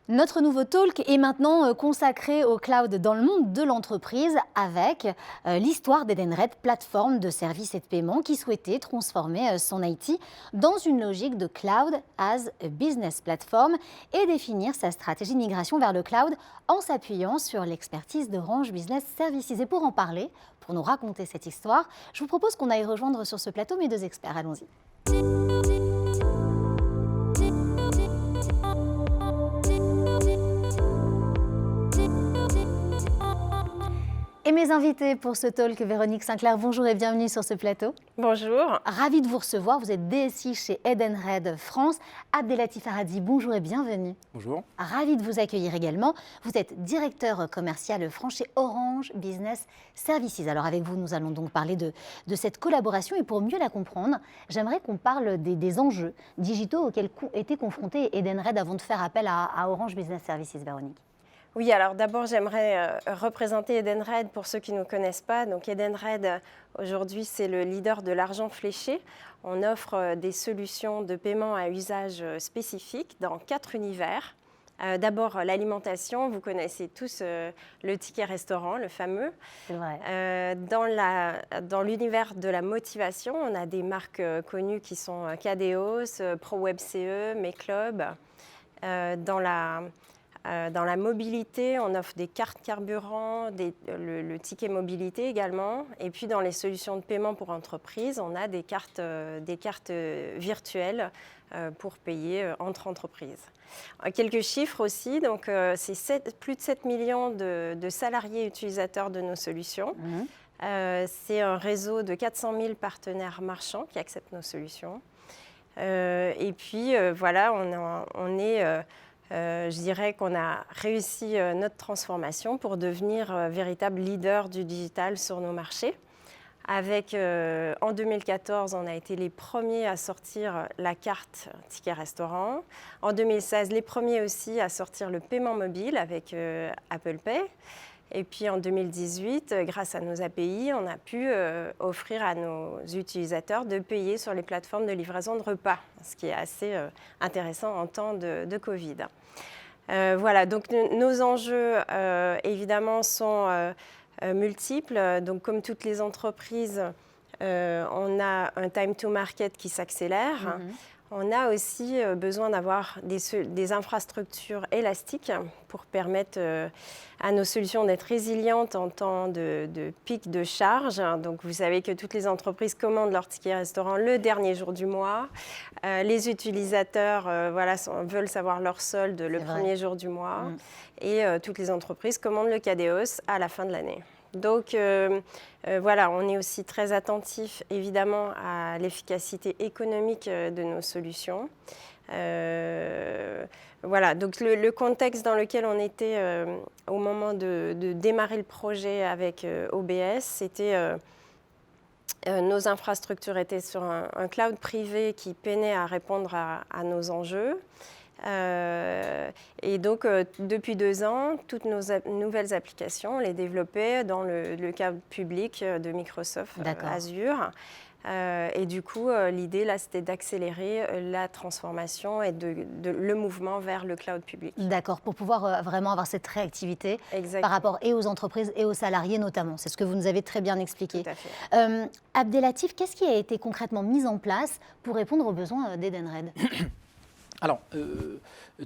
Notre nouveau talk est maintenant consacré au cloud dans le monde de l'entreprise avec l'histoire d'Edenred, plateforme de services et de paiement qui souhaitait transformer son IT dans une logique de cloud as a business platform et définir sa stratégie de migration vers le cloud en s'appuyant sur l'expertise d'Orange Business Services. Et pour en parler, pour nous raconter cette histoire, je vous propose qu'on aille rejoindre sur ce plateau mes deux experts. Allons-y. Et mes invités pour ce talk, Véronique Sinclair, bonjour et bienvenue sur ce plateau. Bonjour. Ravie de vous recevoir, vous êtes DSI chez Edenred France. Abdelatif Aradi, bonjour et bienvenue. Bonjour. Ravie de vous accueillir également. Vous êtes directeur commercial France chez Orange Business Services. Alors avec vous, nous allons donc parler de cette collaboration et pour mieux la comprendre, j'aimerais qu'on parle des enjeux digitaux auxquels était confronté Edenred avant de faire appel à Orange Business Services, Véronique. Oui, alors d'abord, j'aimerais représenter Edenred pour ceux qui ne nous connaissent pas. Donc Edenred, aujourd'hui, c'est le leader de l'argent fléché. On offre des solutions de paiement à usage spécifique dans 4 univers. D'abord, l'alimentation. Vous connaissez tous le ticket restaurant, le fameux. C'est vrai. Dans l'univers de la motivation, on a des marques connues qui sont Kadeos, ProWebCE, MeClub. Dans la mobilité, on offre des cartes carburant, le ticket mobilité également. Et puis dans les solutions de paiement pour entreprises, on a des cartes virtuelles pour payer entre entreprises. Quelques chiffres aussi, donc c'est plus de 7 millions de salariés utilisateurs de nos solutions. C'est un réseau de 400 000 partenaires marchands qui acceptent nos solutions. Et puis voilà, je dirais qu'on a réussi notre transformation pour devenir véritable leader du digital sur nos marchés. En 2014, on a été les premiers à sortir la carte ticket restaurant. En 2016, les premiers aussi à sortir le paiement mobile avec Apple Pay. Et puis en 2018, grâce à nos API, on a pu offrir à nos utilisateurs de payer sur les plateformes de livraison de repas, ce qui est assez intéressant en temps de Covid. Voilà, donc nos enjeux, évidemment, sont multiples. Donc, comme toutes les entreprises, on a un time to market qui s'accélère. On a aussi besoin d'avoir des infrastructures élastiques pour permettre à nos solutions d'être résilientes en temps de pic de charge. Donc, vous savez que toutes les entreprises commandent leur ticket restaurant le dernier jour du mois. Les utilisateurs veulent savoir leur solde le premier jour du mois. Et toutes les entreprises commandent le Kadeos à la fin de l'année. Donc voilà, on est aussi très attentif évidemment à l'efficacité économique de nos solutions. Voilà, donc le contexte dans lequel on était au moment de démarrer le projet avec OBS, c'était nos infrastructures étaient sur un cloud privé qui peinait à répondre à nos enjeux. Et donc, depuis 2 ans, toutes nos nouvelles applications, on les développait dans le cloud public de Microsoft Azure. Et du coup, l'idée, là, c'était d'accélérer la transformation et le mouvement vers le cloud public. D'accord, pour pouvoir vraiment avoir cette réactivité par rapport et aux entreprises et aux salariés notamment. C'est ce que vous nous avez très bien expliqué. Tout à fait. Abdelatif, qu'est-ce qui a été concrètement mis en place pour répondre aux besoins d'Edenred ? Alors,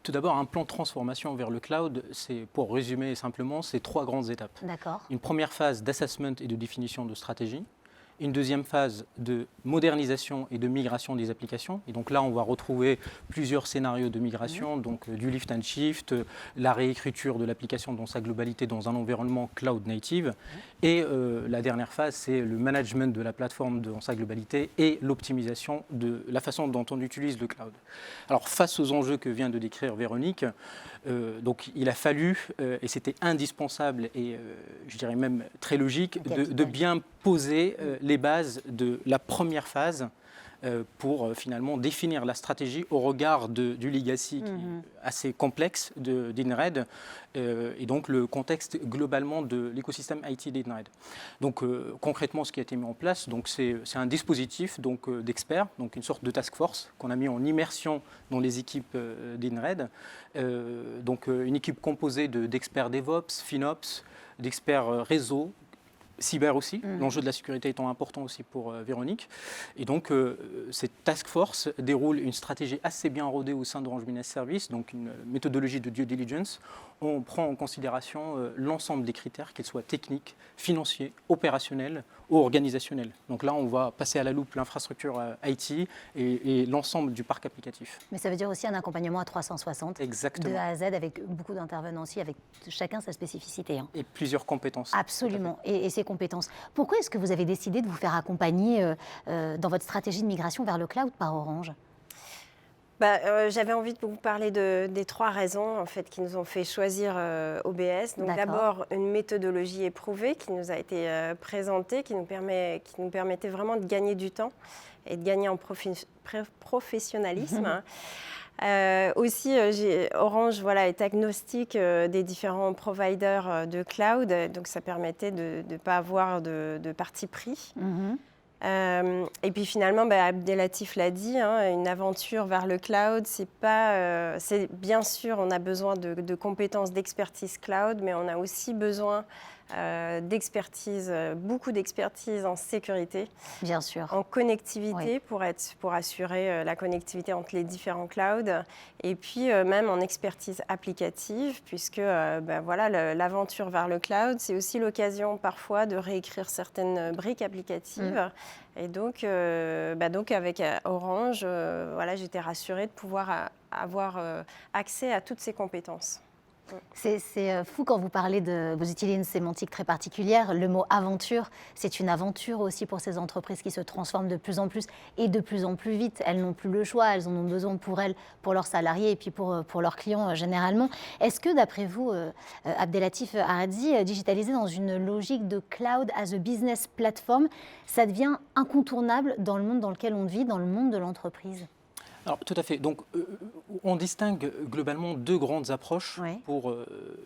tout d'abord, un plan de transformation vers le cloud, pour résumer simplement, c'est 3 grandes étapes. D'accord. Une première phase d'assessment et de définition de stratégie. Une deuxième phase de modernisation et de migration des applications. Et donc là, on va retrouver plusieurs scénarios de migration, donc du lift and shift, la réécriture de l'application dans sa globalité dans un environnement cloud native. Et la dernière phase, c'est le management de la plateforme dans sa globalité et l'optimisation de la façon dont on utilise le cloud. Alors, face aux enjeux que vient de décrire Véronique, donc il a fallu, et c'était indispensable et je dirais même très logique, de bien poser les bases de la première phase pour finalement définir la stratégie au regard du legacy qui est assez complexe d'Edenred et donc le contexte globalement de l'écosystème IT d'Edenred. Donc concrètement, ce qui a été mis en place, c'est un dispositif d'experts, donc une sorte de task force qu'on a mis en immersion dans les équipes d'Edenred. Donc une équipe composée d'experts DevOps, FinOps, d'experts réseau, cyber aussi, l'enjeu de la sécurité étant important aussi pour Véronique. Et donc, cette task force déroule une stratégie assez bien rodée au sein d'Orange Business Services, donc une méthodologie de due diligence. On prend en considération l'ensemble des critères, qu'ils soient techniques, financiers, opérationnels ou organisationnels. Donc là, on va passer à la loupe l'infrastructure IT et l'ensemble du parc applicatif. Mais ça veut dire aussi un accompagnement à 360, exactement, de A à Z, avec beaucoup d'intervenants aussi, avec chacun sa spécificité. Hein. Et plusieurs compétences. Absolument, et ses compétences. Pourquoi est-ce que vous avez décidé de vous faire accompagner dans votre stratégie de migration vers le cloud par Orange ? J'avais envie de vous parler des 3 raisons en fait, qui nous ont fait choisir OBS. Donc d'abord, une méthodologie éprouvée qui nous a été présentée, qui nous permettait vraiment de gagner du temps et de gagner en professionnalisme. Aussi, Orange est agnostique des différents providers de cloud, donc ça permettait de ne pas avoir de parti pris. Et puis finalement, Abdelatif l'a dit, une aventure vers le cloud, c'est bien sûr, on a besoin de compétences d'expertise cloud, mais on a aussi besoin d'expertise, beaucoup d'expertise en sécurité, bien sûr, en connectivité pour assurer la connectivité entre les différents clouds, et puis même en expertise applicative, puisque l'aventure vers le cloud, c'est aussi l'occasion parfois de réécrire certaines briques applicatives. Et donc avec Orange, j'étais rassurée de pouvoir avoir accès à toutes ces compétences. C'est fou quand vous parlez vous utilisez une sémantique très particulière. Le mot aventure, c'est une aventure aussi pour ces entreprises qui se transforment de plus en plus et de plus en plus vite. Elles n'ont plus le choix, elles en ont besoin pour elles, pour leurs salariés et puis pour leurs clients généralement. Est-ce que d'après vous, Abdelatif Aradi, digitaliser dans une logique de cloud as a business platform, ça devient incontournable dans le monde dans lequel on vit, dans le monde de l'entreprise ? Alors, tout à fait. Donc, on distingue globalement 2 grandes approches pour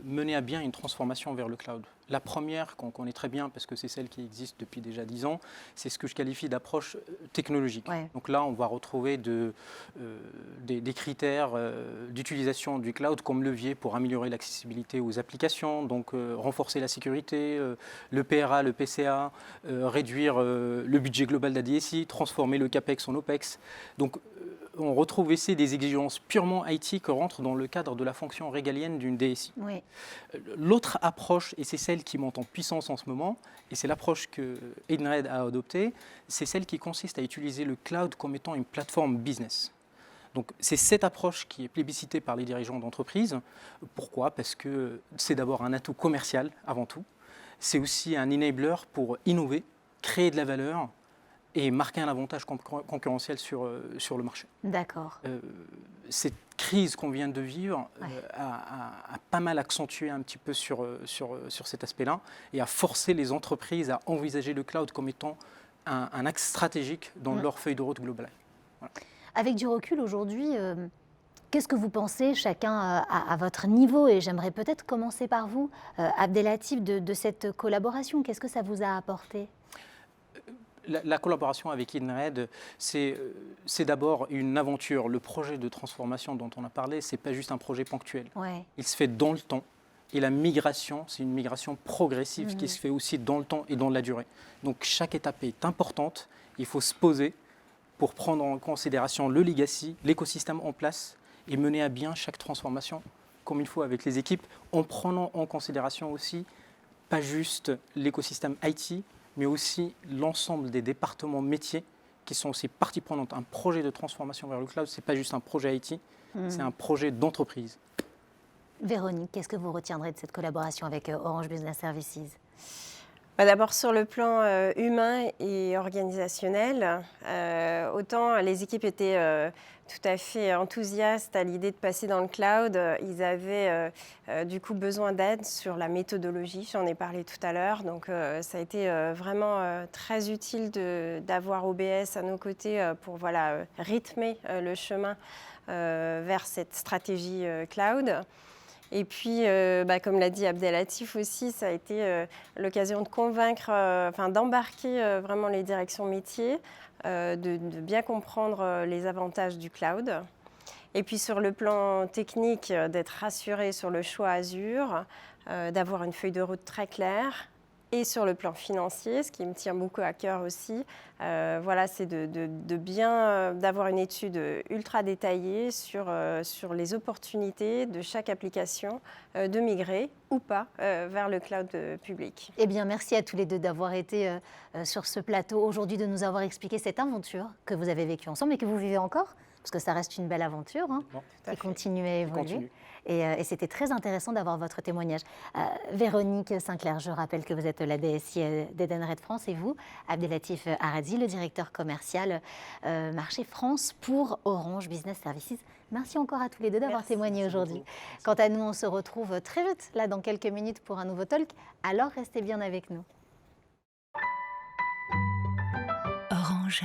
mener à bien une transformation vers le cloud. La première, qu'on connaît très bien parce que c'est celle qui existe depuis déjà 10 ans, c'est ce que je qualifie d'approche technologique. Donc là, on va retrouver des critères d'utilisation du cloud comme levier pour améliorer l'accessibilité aux applications, donc renforcer la sécurité, le PRA, le PCA, réduire le budget global de la DSI, transformer le CAPEX en OPEX. Donc, on retrouve ici des exigences purement IT qui rentrent dans le cadre de la fonction régalienne d'une DSI. L'autre approche, et c'est celle qui monte en puissance en ce moment, et c'est l'approche que Edenred a adoptée, c'est celle qui consiste à utiliser le cloud comme étant une plateforme business. Donc c'est cette approche qui est plébiscitée par les dirigeants d'entreprise. Pourquoi ? Parce que c'est d'abord un atout commercial avant tout. C'est aussi un enabler pour innover, créer de la valeur, et marquer un avantage concurrentiel sur le marché. D'accord. Cette crise qu'on vient de vivre a pas mal accentué un petit peu sur cet aspect-là et a forcé les entreprises à envisager le cloud comme étant un axe stratégique dans leur feuille de route globale. Voilà. Avec du recul aujourd'hui, qu'est-ce que vous pensez, chacun à votre niveau ? Et j'aimerais peut-être commencer par vous, Abdelatif, de cette collaboration. Qu'est-ce que ça vous a apporté ? La collaboration avec Edenred, c'est d'abord une aventure. Le projet de transformation dont on a parlé, ce n'est pas juste un projet ponctuel. Il se fait dans le temps. Et la migration, c'est une migration progressive qui se fait aussi dans le temps et dans la durée. Donc chaque étape est importante. Il faut se poser pour prendre en considération le legacy, l'écosystème en place et mener à bien chaque transformation comme il faut avec les équipes, en prenant en considération aussi pas juste l'écosystème IT, mais aussi l'ensemble des départements métiers qui sont aussi partie prenante. Un projet de transformation vers le cloud, ce n'est pas juste un projet IT, c'est un projet d'entreprise. Véronique, qu'est-ce que vous retiendrez de cette collaboration avec Orange Business Services ? D'abord sur le plan humain et organisationnel, autant les équipes étaient tout à fait enthousiastes à l'idée de passer dans le cloud. Ils avaient du coup besoin d'aide sur la méthodologie, j'en ai parlé tout à l'heure. Donc ça a été vraiment très utile d'avoir OBS à nos côtés pour rythmer le chemin vers cette stratégie cloud. Et puis, comme l'a dit Abdelatif aussi, ça a été l'occasion de convaincre, d'embarquer vraiment les directions métiers, de bien comprendre les avantages du cloud. Et puis sur le plan technique, d'être rassuré sur le choix Azure, d'avoir une feuille de route très claire. Et sur le plan financier, ce qui me tient beaucoup à cœur aussi, c'est d'avoir une étude ultra détaillée sur les opportunités de chaque application de migrer ou pas vers le cloud public. Eh bien, merci à tous les deux d'avoir été sur ce plateau aujourd'hui, de nous avoir expliqué cette aventure que vous avez vécue ensemble et que vous vivez encore, parce que ça reste une belle aventure qui continue à évoluer. Et c'était très intéressant d'avoir votre témoignage. Véronique Sinclair, je rappelle que vous êtes la DSI d'Edenred France et vous, Abdelatif Aradzi, le directeur commercial marché France pour Orange Business Services. Merci encore à tous les deux d'avoir témoigné aujourd'hui. Quant à nous, on se retrouve très vite, là, dans quelques minutes pour un nouveau talk. Alors, restez bien avec nous. Orange.